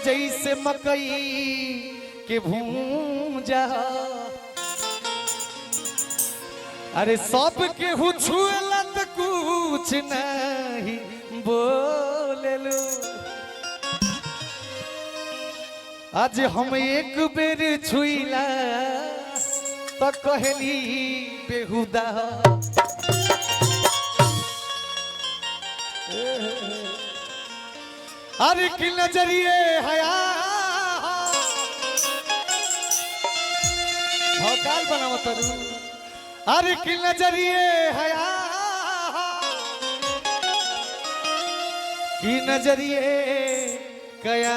जैसे मकई के भूंजा। अरे सब के छुएला तो कुछ नहीं बोले लो। आज हम एक बेर छुईला तो कहली बेहुदा। अरे कि नजरिए हया भौकाल बनावत तरू। अरे कि नजरिए हया कि नजरिए कया।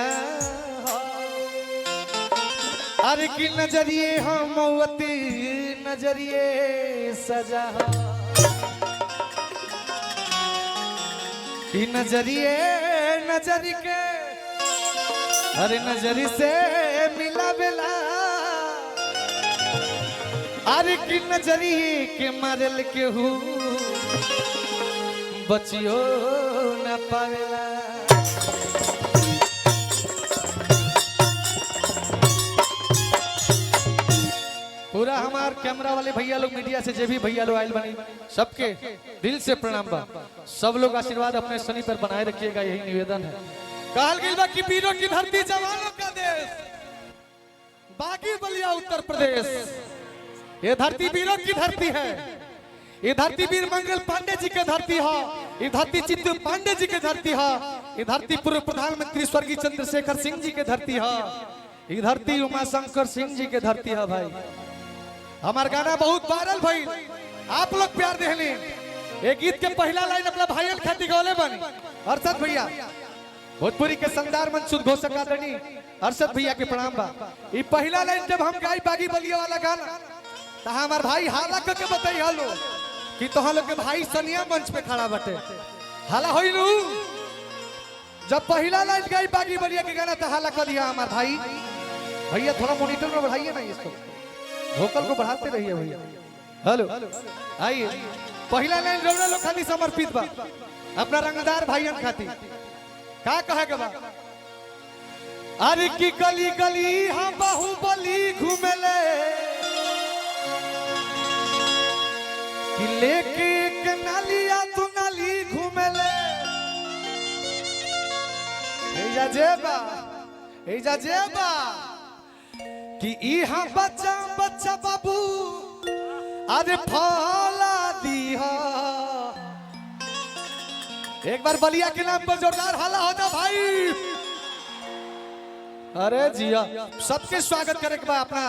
अरे कि नजरिए हम मौती नजरिए सजा। कि नजरिए नजरी के अरे नजरी से मिला बेला। अरे कि नजरिए के मारल के हूँ बचियो न पावेला। पूरा हमार कैमरा वाले भैया लोग मीडिया से जो भी भैया लोग आयल बनी सबके दिल से प्रणाम बा। सब लोग आशीर्वाद अपने शनि पर बनाए रखिएगा, यही निवेदन है। कहल गइल बा कि वीरों की धरती जवानों का देश, बागी बलिया उत्तर प्रदेश। ये धरती वीरों की धरती है। ये धरती वीर मंगल पांडे जी की धरती है। ये धरती चित्तू पांडे जी की धरती है। ये धरती पूर्व प्रधानमंत्री स्वर्गीय चंद्रशेखर सिंह जी की धरती है। ये धरती उमाशंकर सिंह जी की धरती है। भाई हमार गाना बहुत वायरल भाई, आप लोग प्यार देहली। एक गीत के पहला लाइन अपना भाईयन खाती गौले बनी अरशद भैया, भोजपुरी के शानदार मंसूर घोषक आदरणीय अरशद भैया के प्रणाम बा। ये पहला लाइन जब हम गाई बागी बलिया वाला गाना तो हमार भाई हाला करके बताई हलो कि तोह लोग के भाई सनिया मंच पे खड़ा बटे हाला होई लू। जब पहला लाइन गाई बागी बलिया के गाना तो हाला कर दिया हमार भाई। भैया थोड़ा मॉनिटर में बढ़ाइए ना, इसको वोकल को बढ़ाते रहिए भैया। हेलो आइए, पहला लाइन रौना लोग खाली समर्पित बा अपना रंगदार भाईयन खाती। का कहे के बा? अरे की गली गली हम बाहुबली घूमेले कि लेके एक नालिया तू नाली घूमेले। एजा जेबा एजा जेबा कि इहा बच्चा बच्चा बाबू अरे फला दिया। एक बार बलिया के नाम पर जोरदार हाला होता भाई। अरे जिया सबके स्वागत करे के बा अपना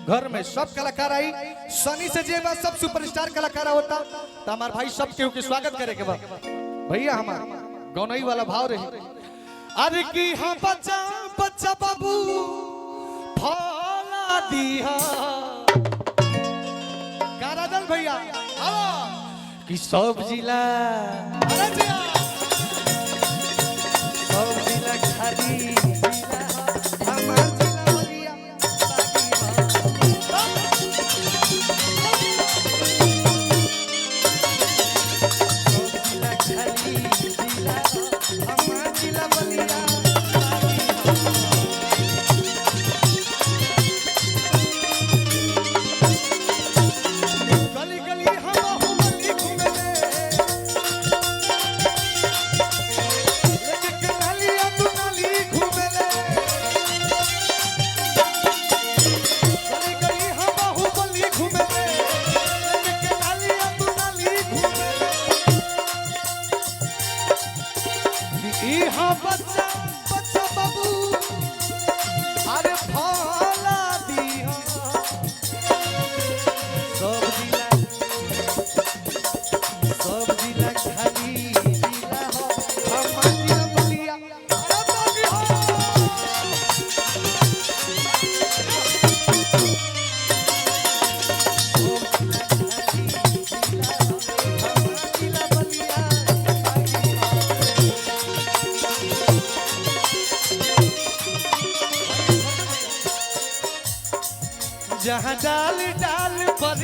घर में। सब कलाकार आई सनी से जे बा सब सुपरस्टार कलाकार होता तो हमार भाई सब के स्वागत करे के बा। भैया हमार गौनई वाला भाव रही। अरे की हाँ बच्चा बच्चा बाबू फला दिया। कारादल भैया कि सब जिला सब जिला खाली जहाँ डाल डाल पर